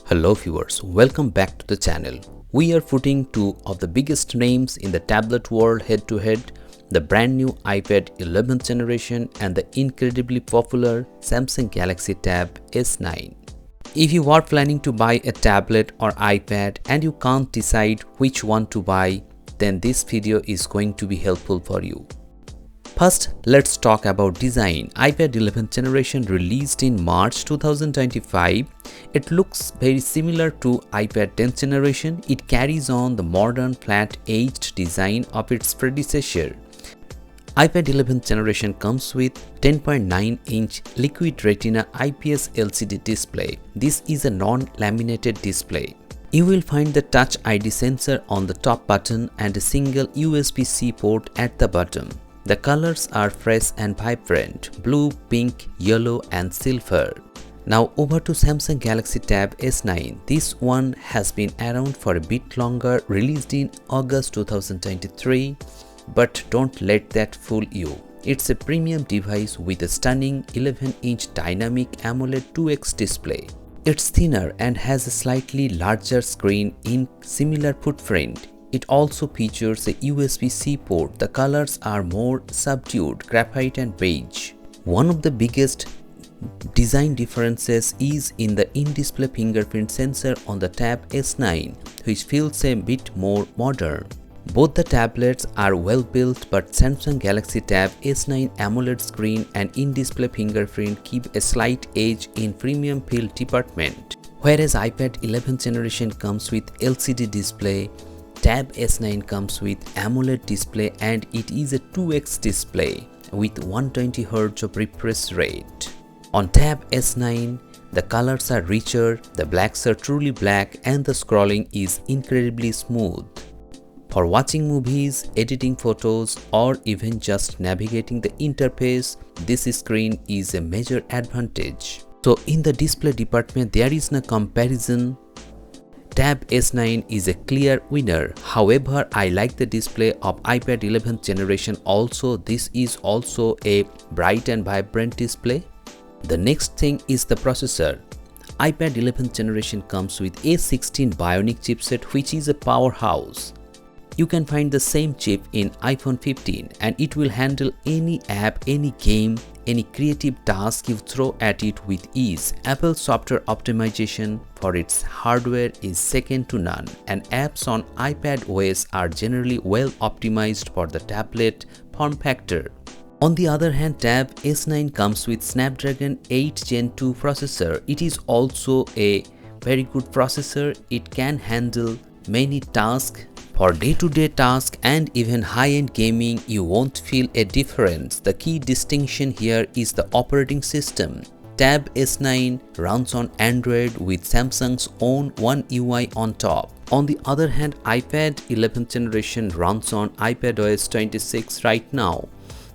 Hello viewers, welcome back to the channel. We are putting two of the biggest names in the tablet world head to head, the brand new iPad 11th generation and the incredibly popular Samsung Galaxy Tab S9. If you are planning to buy a tablet or iPad and you can't decide which one to buy, then this video is going to be helpful for you. First, let's talk about design. iPad 11th generation released in March 2025. It looks very similar to iPad 10th generation. It carries on the modern flat-edged design of its predecessor. iPad 11th generation comes with 10.9-inch Liquid Retina IPS LCD display. This is a non-laminated display. You will find the Touch ID sensor on the top button and a single USB-C port at the bottom. The colors are fresh and vibrant: blue, pink, yellow and silver. Now over to Samsung Galaxy Tab S9. This one has been around for a bit longer, released in August 2023. But don't let that fool you. It's a premium device with a stunning 11-inch dynamic AMOLED 2X display. It's thinner and has a slightly larger screen in similar footprint. It also features a USB-C port. The colors are more subdued, graphite and beige. One of the biggest design differences is in the in-display fingerprint sensor on the Tab S9, which feels a bit more modern. Both the tablets are well built, but Samsung Galaxy Tab S9 AMOLED screen and in-display fingerprint keep a slight edge in premium feel department. Whereas iPad 11th generation comes with LCD display, Tab S9 comes with AMOLED display and it is a 2X display with 120Hz of refresh rate. On Tab S9, the colors are richer, the blacks are truly black and the scrolling is incredibly smooth. For watching movies, editing photos or even just navigating the interface, this screen is a major advantage. So in the display department, there is no comparison. Tab S9 is a clear winner. However, I like the display of iPad 11th generation also. This is also a bright and vibrant display. The next thing is the processor. iPad 11th generation comes with A16 Bionic chipset, which is a powerhouse. You can find the same chip in iPhone 15 and it will handle any app, any game, any creative task you throw at it with ease. Apple's software optimization for its hardware is second to none, and apps on iPadOS are generally well optimized for the tablet form factor. On the other hand, Tab S9 comes with Snapdragon 8 Gen 2 processor. It is also a very good processor. It can handle many tasks. For day-to-day tasks and even high-end gaming, you won't feel a difference. The key distinction here is the operating system. Tab S9 runs on Android with Samsung's own One UI on top. On the other hand, iPad 11th generation runs on iPadOS 26 right now.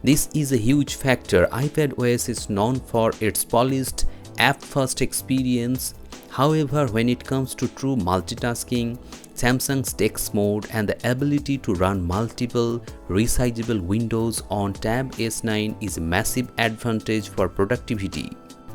This is a huge factor. iPadOS is known for its polished app-first experience. However, when it comes to true multitasking, Samsung's Dex mode and the ability to run multiple resizable windows on Tab S9 is a massive advantage for productivity.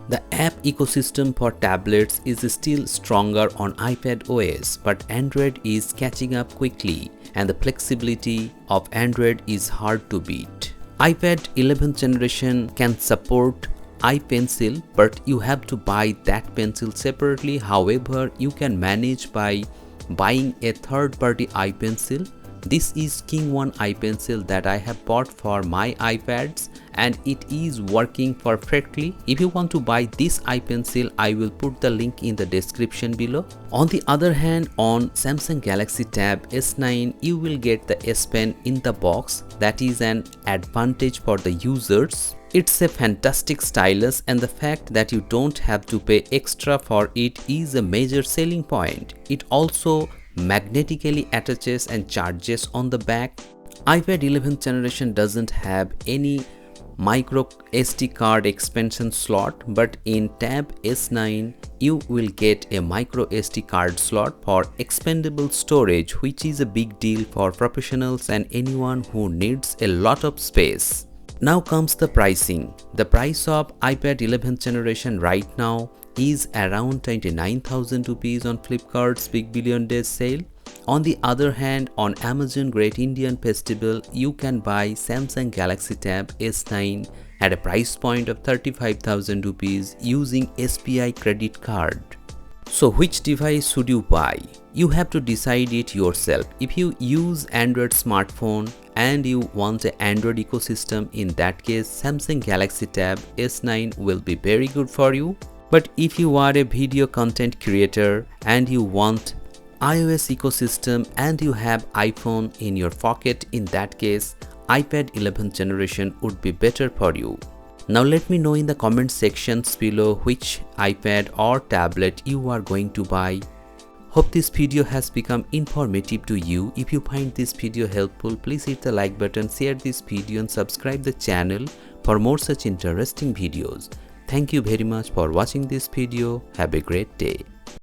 The app ecosystem for tablets is still stronger on iPadOS, but Android is catching up quickly and the flexibility of Android is hard to beat. iPad 11th generation can support ipencil, but you have to buy that pencil separately. However, you can manage by buying a third-party ipencil. This is Kingone ipencil that I have bought for my iPads and it is working perfectly. If you want to buy this ipencil, I will put the link in the description below. On the other hand, on Samsung Galaxy Tab S9, you will get the S Pen in the box. That is an advantage for the users. It's a fantastic stylus and the fact that you don't have to pay extra for it is a major selling point. It also magnetically attaches and charges on the back. iPad 11th generation doesn't have any micro SD card expansion slot, but in Tab S9 you will get a micro SD card slot for expandable storage, which is a big deal for professionals and anyone who needs a lot of space. Now comes the pricing. The price of iPad 11th generation right now is around 29,000 rupees on Flipkart's Big Billion Days sale. On the other hand, on Amazon Great Indian Festival, you can buy Samsung Galaxy Tab S9 at a price point of 35,000 rupees using SBI credit card. So which device should you buy? You have to decide it yourself. If you use Android smartphone and you want an Android ecosystem, in that case Samsung Galaxy Tab S9 will be very good for you. But if you are a video content creator and you want iOS ecosystem and you have iPhone in your pocket, in that case iPad 11th generation would be better for you. Now let me know in the comment sections below which iPad or tablet you are going to buy. Hope this video has become informative to you. If you find this video helpful, please hit the like button, share this video and subscribe the channel for more such interesting videos. Thank you very much for watching this video. Have a great day.